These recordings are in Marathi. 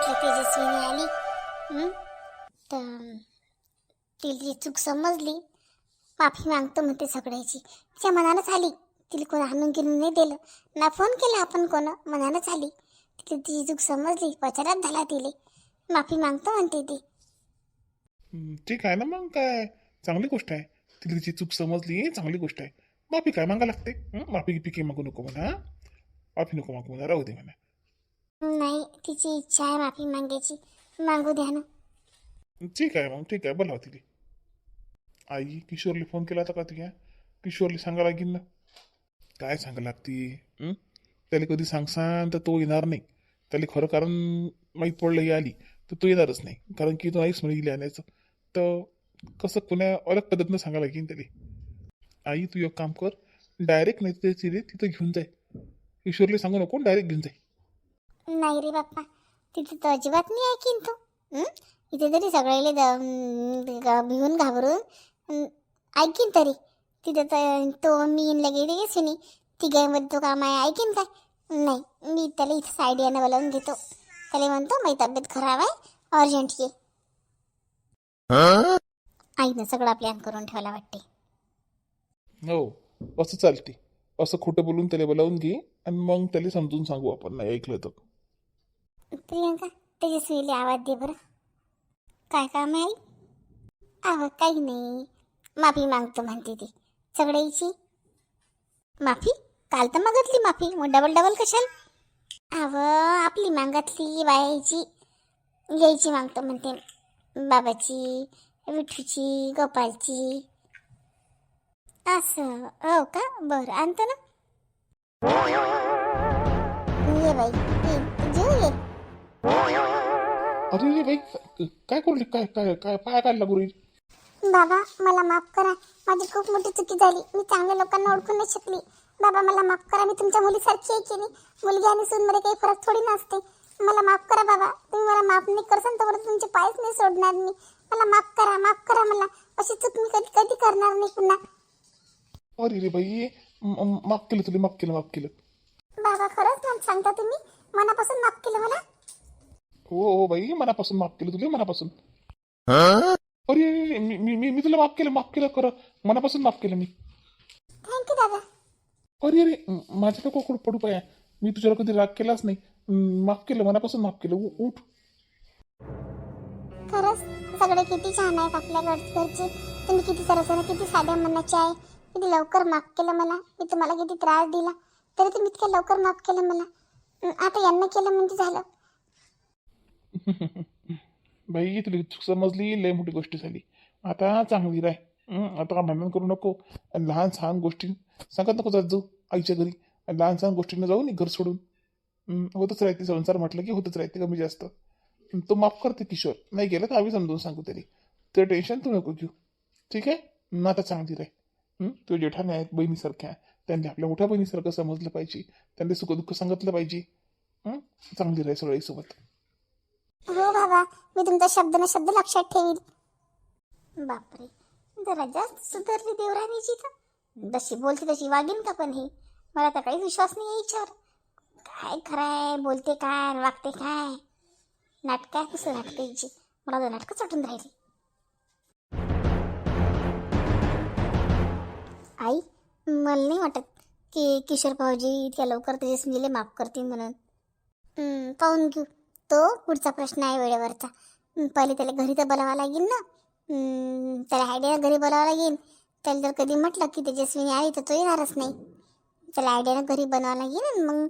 म्हटलं तेजस्विनी आली तर तिला चूक समजली, माफी मागतो म्हणते सगळ्याची. तिच्या मनानंच आली, तिला कोण आणून घेऊन नाही दिलं ना, फोन केला आपण कोण, मनानंच आली. तिला तिची चूक समजली, पचारात झाला तिले, माफी मागतो म्हणते ती. ठीक आहे ना, मग काय चांगली गोष्ट आहे. तिला तिची चूक समजली, चांगली गोष्ट आहे. माफी काय मागा लागते? माफी पिकी मागू नको म्हणा. माफी नको मागू म्हणा, राहू दे म्हणा. नाही, तिची इच्छा आहे माफी मागायची, मागू द्या ना. ठीक आहे मग, ठीक आहे, बोलाव तिला. आई किशोरला फोन केला होता का तुझ्या? किशोरला सांगा लागेल ना. काय सांगा लागते? त्याला कधी सांगसान तर तो येणार नाही. त्याला खरं कारण माहीत पडलं ही आली तर तो येणारच नाही, कारण की तो नाहीच म्हणे गेली आणायचं. तर कसं कोण्या अलग पद्धतीनं सांगा लागेल त्याला. आई तू एक काम कर, डायरेक्ट नाही तर तिथं घेऊन जाय. किशोरला सांगू नको, डायरेक्ट घेऊन जाय. नाही रे बाप्पा, तिथे तर अजिबात नाही ऐकीन तो. इथे तरी सगळ्याले भिवून घाबरून ऐकीन तरी. तिथे तर तो मी लगे येस तिघांमध्ये तो काम आहे, ऐकीन काय? नाही, मी त्याला इथं सायडियानं बोलावून घेतो. त्याला म्हणतो माझी तब्येत खराब आहे, अर्जंट ये. आईनं सगळा प्लॅन करून ठेवला वाटते. हो, असं चालते. असं खोटं बोलून त्याला बोलावून घे आणि मग त्याला समजून सांगू आपण, नाही ऐकलं तर. प्रियंका, तेजस्वीला आवाज दे बरं. काय काम आहे? आवाज काही नाही, माफी मागतो म्हणते ती सगळ्याची. माफी? काल तर मागितली माफी, मग डबल डबल कशाला? आपली मागातली बायाची यायची मागतो म्हणते, बाबाची, विठूची, गोपालची. असं हो का? बरं, आणतो ना. ये बाई, ये जेव ये. अरे रे बाई, काय करली? काय काय काय पाय काय लागू रे? बाबा मला माफ करा, माझी खूप मोठी चुकी झाली. मी चांगल्या लोकांना ओळखू नाही शकली. बाबा मला माफ करा, मी तुमच्या मुलीसारखी आहे की नाही? मुलगी आणि सूनमध्ये काही फरक थोडी नसते. मला माफ करा बाबा, तुम्ही मला माफ नाही करसान तर तुमचे पायच नाही सोडणार मी. मला माफ करा मला. अशी चूक मी कधी कधी करणार नाही पुन्हा. अरे रे बाई, माफ केलं तुला, माफ केलं. बाबा खरंच माफ सांगता तुम्ही? मनापासून माफ केलं मला? हो बाई, मनापासून माफ केलं तुला, मनापासून. अरे मी तुला माफ केलं खरं, मनापासून माफ केलं मी. थँक्यू दादा. अरे माझ्या नको कुठं पडू पाया, मी तुझ्यावर कधी राग केलाच नाही. माफ केलं, मनापासून माफ केलं. उठ. खरंच सगळे किती छान आहेत आपल्या घरचे. तुम्ही किती सरस, किती साध्या मनाचे आहे. किती लवकर माफ केलं मला. मी तुम्हाला किती त्रास दिला तरी तुम्ही इतक्या लवकर माफ केलं मला. आता यांना केलं म्हणजे झालं. बाई तुला चूक समजली, लय मोठी गोष्ट झाली. आता चांगली राह. आता का भांडण करू नको. लहान सहान गोष्टी सांगत नको जात जाऊ आईच्या घरी. लहान सहान गोष्टींना जाऊ नये घर सोडून. होतच राहते संसार म्हटलं की होतच राहते कमी जास्त. तो माफ करते किशोर, नाही गेलं तर आम्ही समजून सांगू तरी. ते टेन्शन तू नको घेऊ, ठीक आहे ना? आता चांगली राह. तुझे जेठाने आहेत बहिणीसारख्या, त्यांनी आपल्या मोठ्या बहिणीसारखं समजलं पाहिजे. त्यांनी सुखदुःख सांगितलं पाहिजे. चांगली राह सगळ्यासोबत. हो बाबा, मी तुमचा शब्द ना शब्द लक्षात ठेवील. बापरे, जरा जास्त सुधारली देवराणीची तर. जशी बोलते तशी वागीन का? पण हे मला तर काहीच विश्वास नाही याच्यावर. काय खराय, बोलते काय, वागते काय? नाटक आहे कसं नाटकाची. मला तर नाटकं चटून राहिली. आई, मला नाही वाटत की किशोर भाऊजी इतक्या लवकर तेजस्विनीला माफ करतील म्हणून. पाहून घेऊ, तो पुढचा प्रश्न आहे वेळेवरचा. पहिले त्याला घरी तर बोलावं लागेल ना. त्याला आयडिया घरी बोलावं लागेल. त्याला जर कधी म्हटलं की तेजस्विनी आली तर तो येणारच नाही. त्याला आयडियानं घरी बनवावं लागेल आणि मग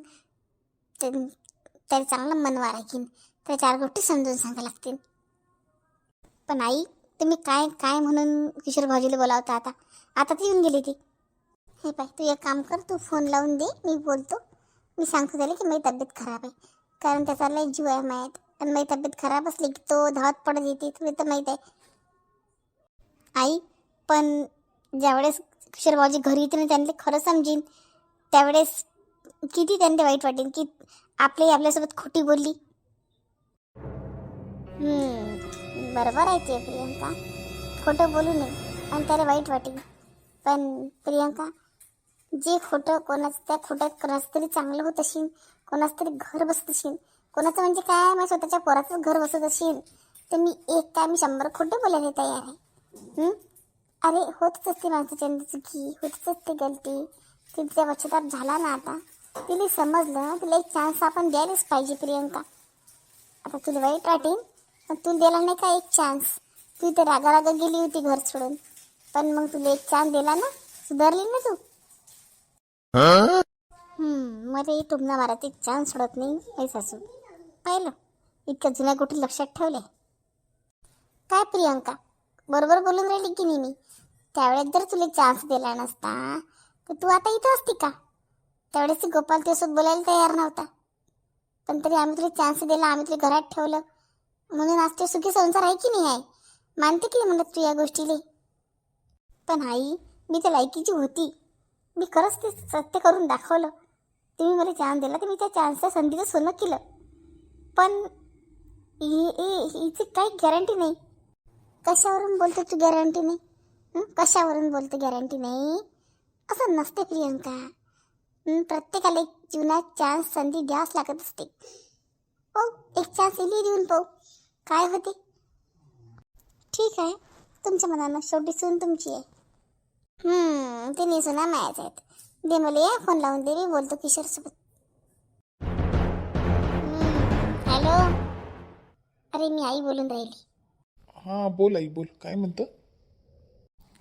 त्याला चांगलं मनवा लागेल. त्या 4 गोष्टी समजून सांगायला लागतील. पण आई, तुम्ही काय काय म्हणून किशोर भाऊजीला बोलावता? आता ती येऊन गेली ती. हे पाय, तू एक काम कर, तू फोन लावून दे, मी बोलतो. मी सांगतो त्याला की माझी तब्येत खराब आहे, कारण त्याचा लय जीव आहे माहीत. आणि माझी तब्येत खराब असली की तो धावत पडत येते, तुम्ही तर माहीत आहे आई. पण ज्यावेळेस किशोर भाऊजी घरी येते ना, त्यांना खरं समजेन त्यावेळेस किती त्यांना वाईट वाटेल की आपल्यासोबत खोटी बोलली. बरोबर आहे ते प्रियंका, खोटं बोलू नये आणि त्याला वाईट वाटेल. पण प्रियंका, जे खोटं कोणाचं, त्या खोट्यात कोणाचं तरी चांगलं होत असेल, कोणाचं तरी घर बसत असेल, कोणाचं म्हणजे काय, माझ्या स्वतःच्या पोराचंच घर बसत असेल तर मी एक काय, मी 100 खोटे बोलायला तयार आहे. अरे होतच असते माणसाच्या चुकी, होतच असते गलती. तिचा पश्चाताप झाला ना आता, तिला समजलं, तिला एक चान्स आपण द्यायलाच पाहिजे प्रियंका. आता तुला वाईट वाटेल पण तुला दिला नाही का एक चान्स. तू इथे रागा गेली होती घर सोडून, पण मग तुला एक चान्स दिला ना, सुधारली ना तू. मला टुमना मारायचा एक चान्स सोडत नाही हे सासू. पाहिलं, इतक्या जुन्या गोष्टी लक्षात ठेवल्या. काय प्रियंका, बरोबर बोलून राहिली की नाही मी? त्यावेळेस जर तुला चान्स दिला नसता तर तू आता इथं असती का? त्यावेळेस गोपाल तुझ्यासोबत बोलायला तयार नव्हता, पण तरी आम्ही तुला चान्स दिला, आम्ही तुला घरात ठेवलं, म्हणून आज ते सुखी संसार आहे की नाही आहे. मानते की म्हणत तू या गोष्टीले? पण आई, मी तर लायकीची होती, मी खरंच ते सत्य करून दाखवलं. तुम्ही मला चान्स दिला तर मी त्या चान्सच्या संधीचं सोनं केलं. पण हिची काही गॅरंटी नाही. कशावरून बोलतो तू गॅरंटी नाही? कशावरून बोलतो गॅरंटी नाही? असं नसते प्रियंका. प्रत्येकाला एक जीवनात चान्स, संधी द्यावंच लागत असते. हो, एक चान्स इली देऊन पाहू काय होते. ठीक आहे, तुमच्या मनानं, शेवटी सून तुमची आहे. ते नाही सुना मायाच आहेत. दे मला या फोन लावून दे, मी बोलतो किशोर सोबत. हॅलो, अरे मी आई बोलून राहिली. हां बोल आई बोल, काय म्हणतं?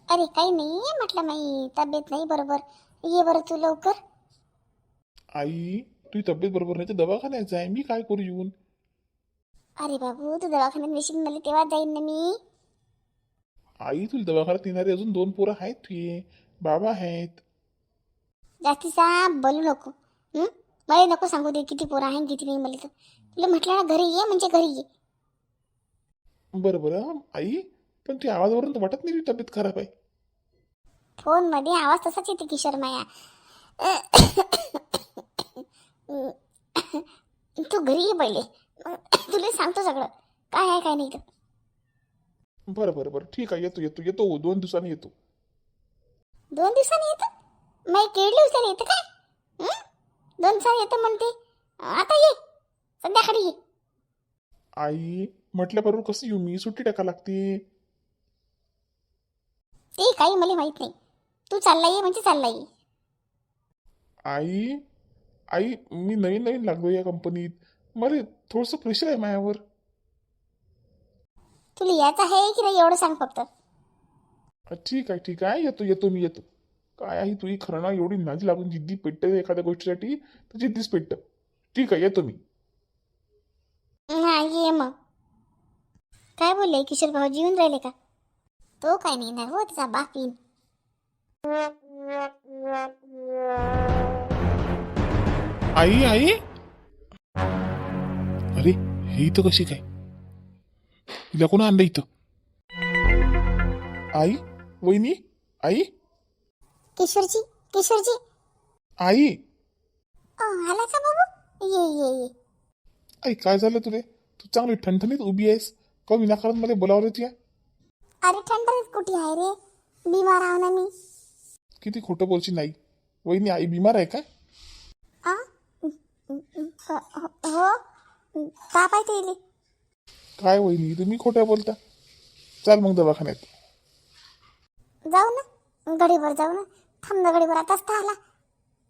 अरे काही नाही म्हटलं, माई तब्येत नाही बरोबर, ये बरं तू लवकर. आई तुझी तब्येत बरोबर नाही तर दवाखान्यात जाय, मी काय करू येऊन? अरे बाबू, तू दवाखान्यात नेशील मला तेव्हा जाईन ना मी. आई तुला दवाखान्यात येणारे अजून 2 पोरं आहेत, तुझे बाबा आहेत. जास्तीचा बोलू नको. मला नको सांगू दे किती पोरं आहे किती नाही. मला तर तुला म्हटलं ना घरी ये म्हणजे घरी ये. बरं बरं आई, पण तुझ्या आवाजावरून तर वाटत नाही तुझी तब्येत खराब आहे. फोन मध्ये आवाज तसाच येते किशोर माया. तू घरी ये पहिले, तुला सांगतो सगळं काय आहे काय नाही. तर बरं बरं बरं ठीक आहे, येतो येतो येतो 2 दिवसांनी येतो. 2 दिवसांनी येतं? मग केळली दिवसांनी येतं काय? 2 दिवसांनी येतं म्हणते. आता ये, संध्याकाळी ये. आई म्हटल्याबरोबर कसं येऊ मी? सुट्टी टाका लागते. ते काही मला माहित नाही. तू चालला ये म्हणजे चालला ये. आई आई मी नवीन नवीन लागलो या कंपनीत, मला थोडंसं प्रेशर आहे माझ्यावर. तुला यायचं आहे की नाही एवढं सांग फक्त. ठीक आहे येतो येतो मी येतो. काय आहे तुझी खरं ना, एवढी नाजी लागून जिद्दी पेटते एखाद्या गोष्टीसाठी तर जिद्दीच पेटतं. ठीक आहे येतो मी. हा ये मग. काय बोलले किशोर भाऊजी, येऊन राहिले का? तो काय नाही येणार हो, त्याचा बाप येईन. आई आई, अरे हे इथं कशी काय? तिला कोण आणलं इथं? आई, वहिनी, आई, किशोरजी, किशोरजी. आई, आला का बाबू? ये ये ये. आई काय झालं तुले? तू चांगली ठणठणीत उभी आहेस का विनाकारण मध्ये बोलावलं तुया? अरे थंडरीत कुठे आहे रे, बिमार आहो ना मी. किती खोटं बोलशी नाही. वहिनी आई बिमार आहे का? आ? हो, का पाहिजे येईल? काय वहिनी तुम्ही खोटं बोलता. चाल मग दवाखान्यात. जाऊ ना, गडीवर जाऊ ना. थांब ना गडीवर, आताच तर आला.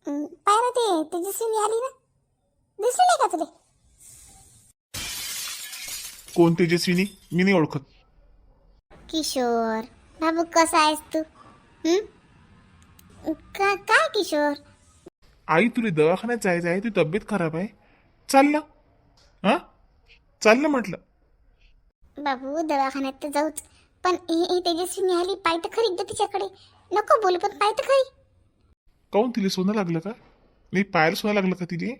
पाय ना ते तेजस्विनी आली ना, दिसली नाही का तुले? कोण तेजस्विनी? मी नाही ओळखत. किशोर बाबू, कसा आहेस तू? काय किशोर? आई तुला दवाखान्यात जायचं आहे, तुझी तब्येत खराब आहे. चाल ना. हा चाल ना म्हटलं. बाबू दवाखान्यात तर जाऊच, पण ही तेजस्विनी आली, पाय तर खरी एकदा तिच्याकडे. नको बोलू, पण पाय तर खरी. काऊन तिला सोनं लागलं का? नाही पायाला सोनं लागलं का तिथे?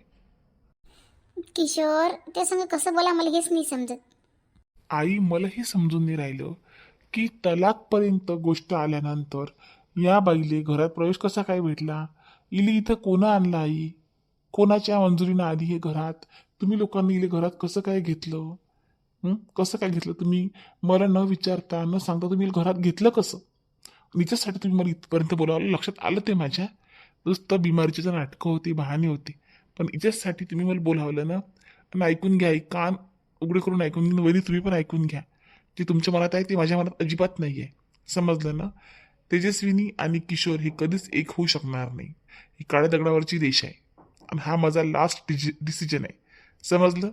किशोर त्या संग कसं बोला मला हेच नाही समजत. आई मला हे समजून नाही राहिलं की तलाकपर्यंत गोष्ट आल्यानंतर या बाईले घरात प्रवेश कसा काय भेटला? इले इथं कोणं आणलं आई? कोणाच्या मंजुरीनं आली हे घरात? तुम्ही लोकांनी इले घरात कसं काय घेतलं? कसं काय घेतलं तुम्ही? मला न विचारता न सांगता तुम्ही इले घरात घेतलं कसं? हिच्यासाठी तुम्ही मला इथपर्यंत बोलावलं, लक्षात आलं ते माझ्या. नुसतं बिमारीची जर नाटकं होती, बहाणे होती, पण हिच्यासाठी तुम्ही मला बोलावलं ना. आणि ऐकून घ्या, कान उघडे करून ऐकून घ्या. वहिनी तुम्ही पण ऐकून घ्या. जे तुमच्या मनात आहे ते माझ्या मनात अजिबात नाही आहे. समजलं ना? तेजस्विनी आणि किशोर हे कधीच एक होऊ शकणार नाही. ही काळ्या दगडावरची रेष आहे आणि हा माझा लास्ट डिसिजन आहे. समजलं?